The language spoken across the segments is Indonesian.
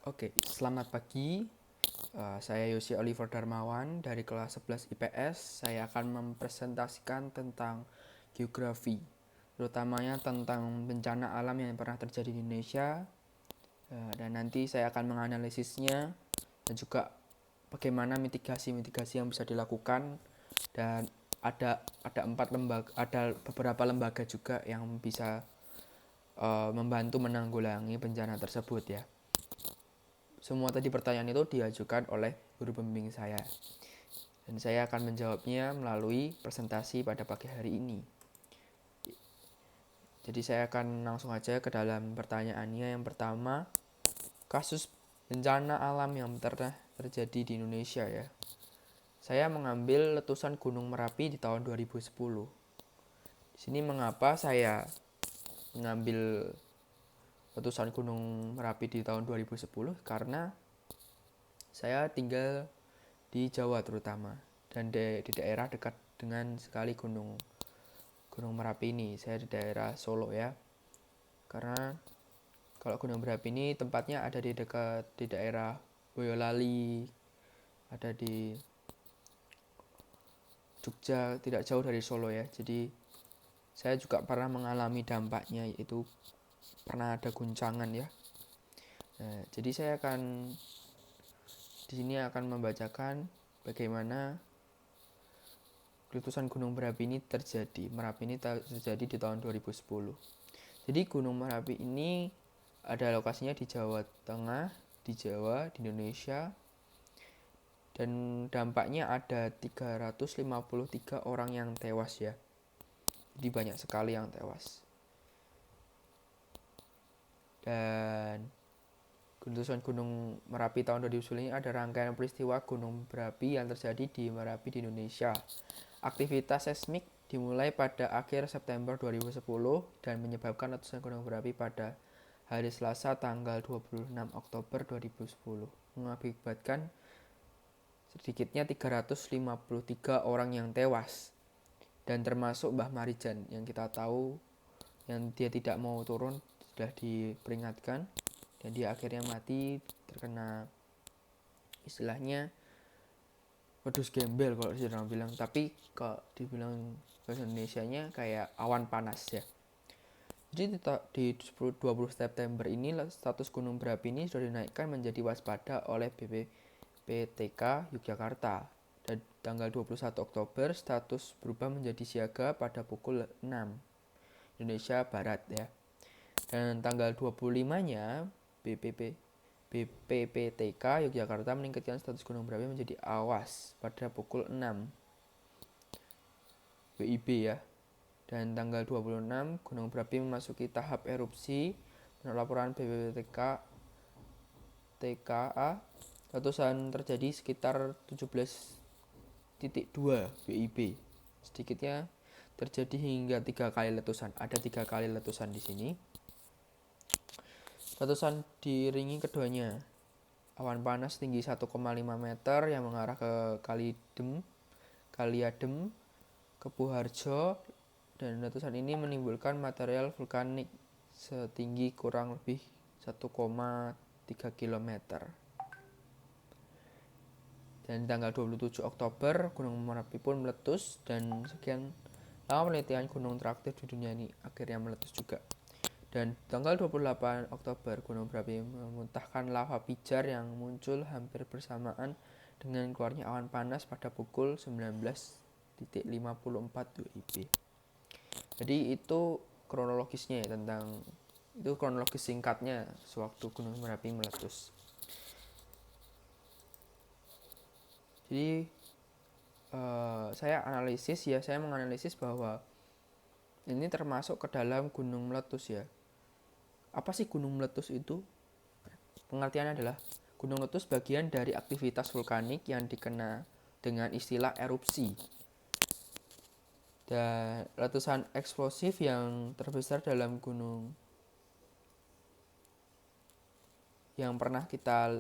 Oke, selamat pagi. Saya Yosi Oliver Darmawan dari kelas 11 IPS. Saya akan mempresentasikan tentang geografi, terutamanya tentang bencana alam yang pernah terjadi di Indonesia. Dan nanti saya akan menganalisisnya dan juga bagaimana mitigasi-mitigasi yang bisa dilakukan. Dan ada beberapa lembaga juga yang bisa membantu menanggulangi bencana tersebut ya. Semua tadi pertanyaan itu diajukan oleh guru pembimbing saya. Dan saya akan menjawabnya melalui presentasi pada pagi hari ini. Jadi saya akan langsung aja ke dalam pertanyaannya. Yang pertama, kasus bencana alam yang pernah terjadi di Indonesia ya. Saya mengambil letusan Gunung Merapi di tahun 2010. Di sini mengapa saya mengambil letusan Gunung Merapi di tahun 2010? Karena saya tinggal di Jawa terutama dan di daerah dekat dengan sekali Gunung Merapi ini. Saya di daerah Solo ya, karena kalau Gunung Merapi ini tempatnya ada di dekat di daerah Boyolali, ada di Jogja, tidak jauh dari Solo ya. Jadi saya juga pernah mengalami dampaknya, yaitu pernah ada guncangan ya. Nah, jadi saya akan di sini akan membacakan bagaimana letusan Gunung Merapi ini terjadi. Merapi ini terjadi di tahun 2010. Jadi Gunung Merapi ini ada lokasinya di Jawa Tengah, di Jawa, di Indonesia. Dan dampaknya ada 353 orang yang tewas ya. Jadi banyak sekali yang tewas. Dan letusan Gunung Merapi tahun 2010 ini ada rangkaian peristiwa gunung berapi yang terjadi di Merapi di Indonesia. Aktivitas seismik dimulai pada akhir September 2010 dan menyebabkan letusan gunung berapi pada hari Selasa tanggal 26 Oktober 2010, mengakibatkan sedikitnya 353 orang yang tewas, dan termasuk Mbah Marijan yang kita tahu yang dia tidak mau turun, sudah diperingatkan dan dia akhirnya mati terkena istilahnya wedus gembel kalau orang bilang, tapi kalau dibilang bahasa Indonesianya kayak awan panas ya. Jadi di 20 September ini status gunung berapi ini sudah dinaikkan menjadi waspada oleh BPPTK Yogyakarta, dan tanggal 21 Oktober status berubah menjadi siaga pada pukul 6 Indonesia Barat ya. Dan tanggal 25-nya BPPTK Yogyakarta meningkatkan status gunung berapi menjadi awas pada pukul 6 WIB ya. Dan tanggal 26 gunung berapi memasuki tahap erupsi. Menurut laporan BPPTK TKA, letusan terjadi sekitar 17,2 WIB. Sedikitnya terjadi hingga 3 kali letusan. Ada 3 kali letusan di sini. Letusan diiringi keduanya awan panas tinggi 1,5 meter yang mengarah ke Kaliadem, Kepuharjo, dan letusan ini menimbulkan material vulkanik setinggi kurang lebih 1,3 km. Dan tanggal 27 Oktober Gunung Merapi pun meletus, dan sekian lama penelitian gunung teraktif di dunia ini akhirnya meletus juga. Dan tanggal 28 Oktober Gunung Merapi memuntahkan lava pijar yang muncul hampir bersamaan dengan keluarnya awan panas pada pukul 19.54 WIB. Jadi itu kronologisnya ya, tentang itu kronologis singkatnya sewaktu Gunung Merapi meletus. Jadi saya menganalisis bahwa ini termasuk ke dalam gunung meletus ya. Apa sih gunung meletus itu? Pengertiannya adalah gunung meletus bagian dari aktivitas vulkanik yang dikenal dengan istilah erupsi. Dan letusan eksplosif yang terbesar dalam gunung yang pernah kita,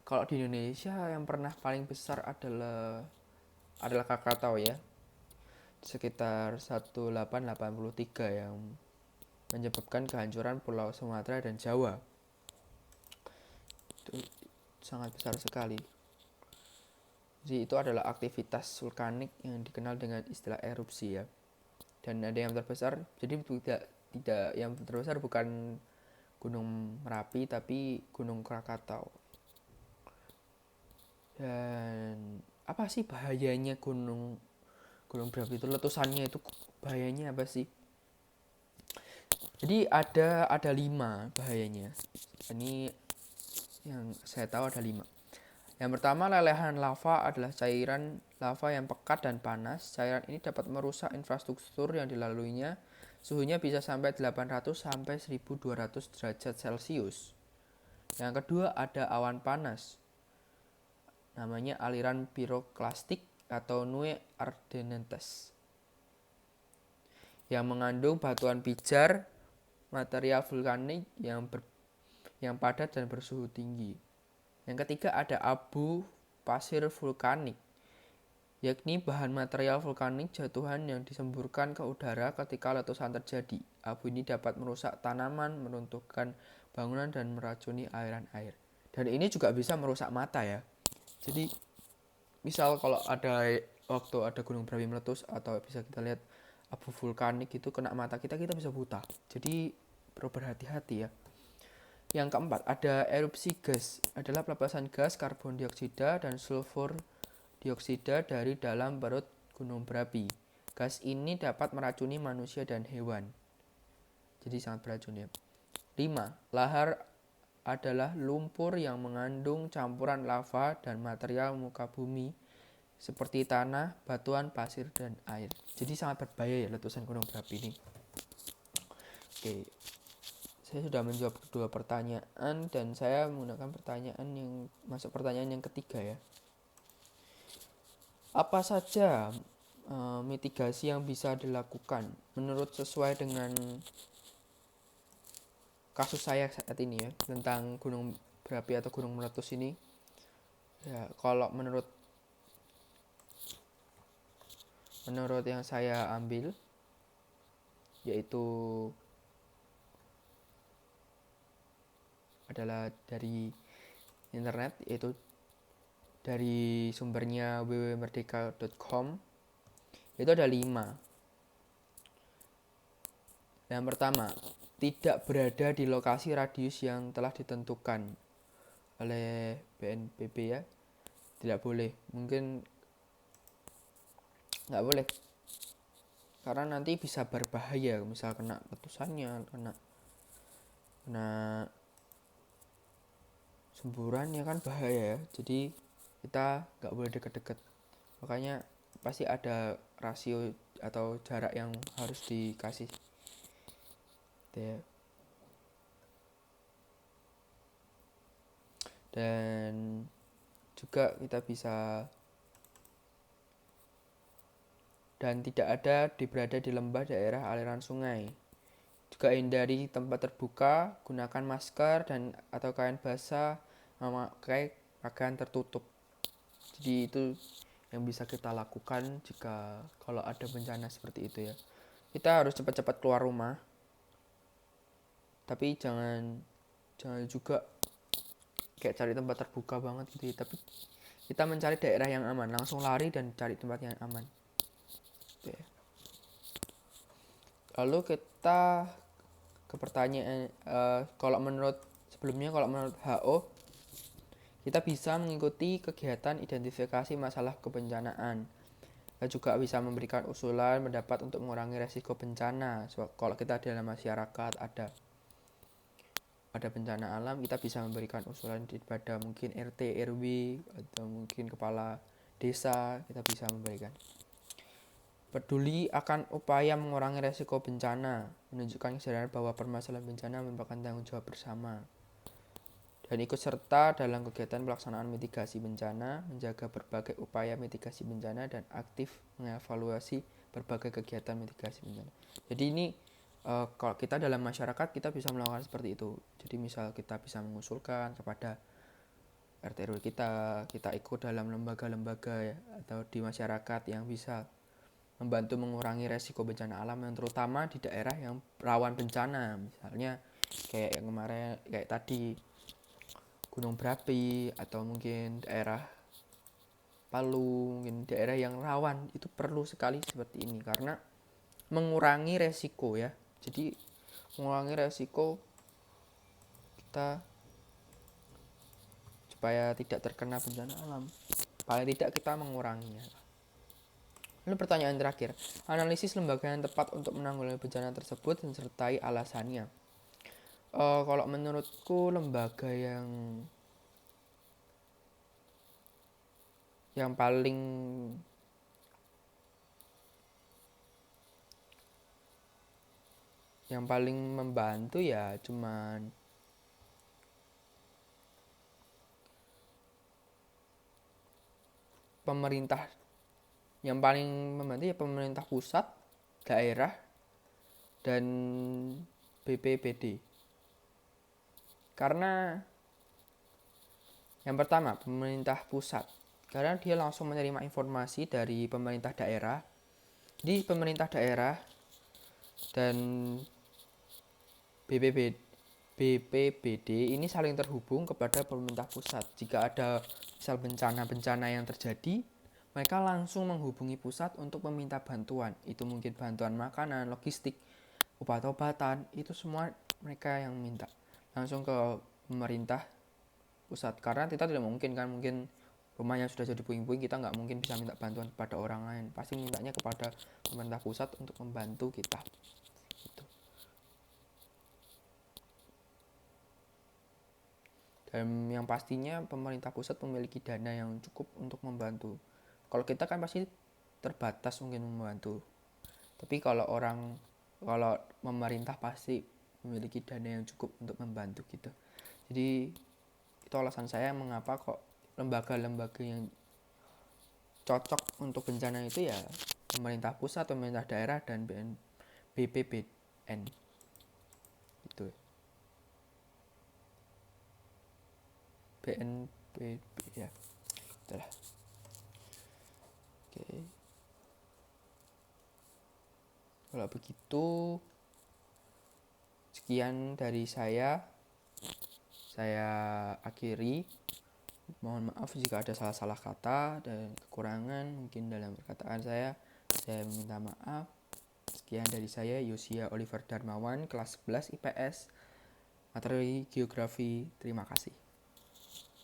kalau di Indonesia yang pernah paling besar adalah Krakatau ya, sekitar 1883 yang menyebabkan kehancuran Pulau Sumatera dan Jawa. Itu sangat besar sekali. Jadi itu adalah aktivitas vulkanik yang dikenal dengan istilah erupsi ya. Dan ada yang terbesar, jadi tidak yang terbesar bukan Gunung Merapi tapi Gunung Krakatau. Dan apa sih bahayanya gunung berapi itu, letusannya itu bahayanya apa sih? Jadi ada 5 bahayanya. Ini yang saya tahu ada 5. Yang pertama, lelehan lava adalah cairan lava yang pekat dan panas. Cairan ini dapat merusak infrastruktur yang dilaluinya. Suhunya bisa sampai 800 sampai 1200 derajat Celcius. Yang kedua, ada awan panas. Namanya aliran piroklastik atau nue ardentes. Yang mengandung batuan pijar, material vulkanik yang padat dan bersuhu tinggi. Yang ketiga, ada abu pasir vulkanik, yakni bahan material vulkanik jatuhan yang disemburkan ke udara ketika letusan terjadi. Abu ini dapat merusak tanaman, meruntuhkan bangunan, dan meracuni aliran air. Dan ini juga bisa merusak mata ya. Jadi misal kalau waktu ada gunung berapi meletus atau bisa kita lihat abu vulkanik itu kena mata kita bisa buta. Jadi perlu berhati-hati ya. Yang keempat, ada erupsi gas, adalah pelepasan gas karbon dioksida dan sulfur dioksida dari dalam perut gunung berapi. Gas ini dapat meracuni manusia dan hewan. Jadi sangat beracun ya. 5. Lahar adalah lumpur yang mengandung campuran lava dan material muka bumi seperti tanah, batuan, pasir, dan air. Jadi sangat berbahaya ya letusan gunung berapi ini. Oke. Saya sudah menjawab kedua pertanyaan dan saya menggunakan pertanyaan yang ketiga ya. Apa saja mitigasi yang bisa dilakukan menurut sesuai dengan kasus saya saat ini ya tentang gunung berapi atau gunung meletus ini? Ya, kalau menurut yang saya ambil yaitu adalah dari internet, yaitu dari sumbernya www.merdeka.com. Itu ada 5. Yang pertama, tidak berada di lokasi radius yang telah ditentukan oleh BNPB ya. Tidak boleh, mungkin nggak boleh karena nanti bisa berbahaya, misal kena letusannya, kena semburannya kan bahaya ya. Jadi kita nggak boleh deket-deket, makanya pasti ada rasio atau jarak yang harus dikasih ya. Dan juga kita bisa dan tidak ada berada di lembah daerah aliran sungai. Juga hindari tempat terbuka, gunakan masker dan atau kain basah, memakai pakaian tertutup. Jadi itu yang bisa kita lakukan jika kalau ada bencana seperti itu ya. Kita harus cepat-cepat keluar rumah. Tapi jangan juga kayak cari tempat terbuka banget gitu ya. Tapi kita mencari daerah yang aman, langsung lari dan cari tempat yang aman. Gitu ya. Lalu kita ke pertanyaan, kalau menurut WHO, kita bisa mengikuti kegiatan identifikasi masalah kebencanaan. Kita juga bisa memberikan usulan pendapat untuk mengurangi resiko bencana. So, kalau kita dalam masyarakat ada bencana alam, kita bisa memberikan usulan pada mungkin RT, RW, atau mungkin kepala desa, kita bisa memberikan. Peduli akan upaya mengurangi resiko bencana, menunjukkan kesadaran bahwa permasalahan bencana merupakan tanggung jawab bersama. Dan ikut serta dalam kegiatan pelaksanaan mitigasi bencana, menjaga berbagai upaya mitigasi bencana, dan aktif mengevaluasi berbagai kegiatan mitigasi bencana. Jadi ini kalau kita dalam masyarakat kita bisa melakukan seperti itu. Jadi misal kita bisa mengusulkan kepada RT RW kita ikut dalam lembaga-lembaga ya, atau di masyarakat yang bisa membantu mengurangi resiko bencana alam yang terutama di daerah yang rawan bencana. Misalnya kayak yang kemarin kayak tadi gunung berapi atau mungkin daerah Palu, mungkin daerah yang rawan, itu perlu sekali seperti ini karena mengurangi resiko ya. Jadi mengurangi resiko kita supaya tidak terkena bencana alam. Paling tidak kita menguranginya. Lalu pertanyaan terakhir, analisis lembaga yang tepat untuk menanggulangi bencana tersebut dan sertai alasannya. Kalau menurutku lembaga yang paling membantu ya cuman pemerintah. Yang paling membantu ya pemerintah pusat, daerah, dan BPBD. Karena yang pertama, pemerintah pusat. Karena dia langsung menerima informasi dari pemerintah daerah. Di pemerintah daerah dan BPBD ini saling terhubung kepada pemerintah pusat. Jika ada misal bencana-bencana yang terjadi, mereka langsung menghubungi pusat untuk meminta bantuan. Itu mungkin bantuan makanan, logistik, obat-obatan, itu semua mereka yang minta langsung ke pemerintah pusat. Karena kita tidak mungkin kan, mungkin rumahnya sudah jadi puing-puing, kita nggak mungkin bisa minta bantuan kepada orang lain. Pasti mintanya kepada pemerintah pusat untuk membantu kita. Gitu. Dan yang pastinya pemerintah pusat memiliki dana yang cukup untuk membantu. Kalau kita kan pasti terbatas mungkin membantu. Tapi kalau pemerintah pasti memiliki dana yang cukup untuk membantu gitu. Jadi itu alasan saya mengapa kok lembaga-lembaga yang cocok untuk bencana itu ya pemerintah pusat, pemerintah daerah, dan BPBN gitu. BNPB ya, itulah. Oke, kalau begitu sekian dari saya akhiri. Mohon maaf jika ada salah-salah kata dan kekurangan mungkin dalam perkataan saya minta maaf. Sekian dari saya, Yosia Oliver Darmawan, kelas 11 IPS, materi geografi. Terima kasih.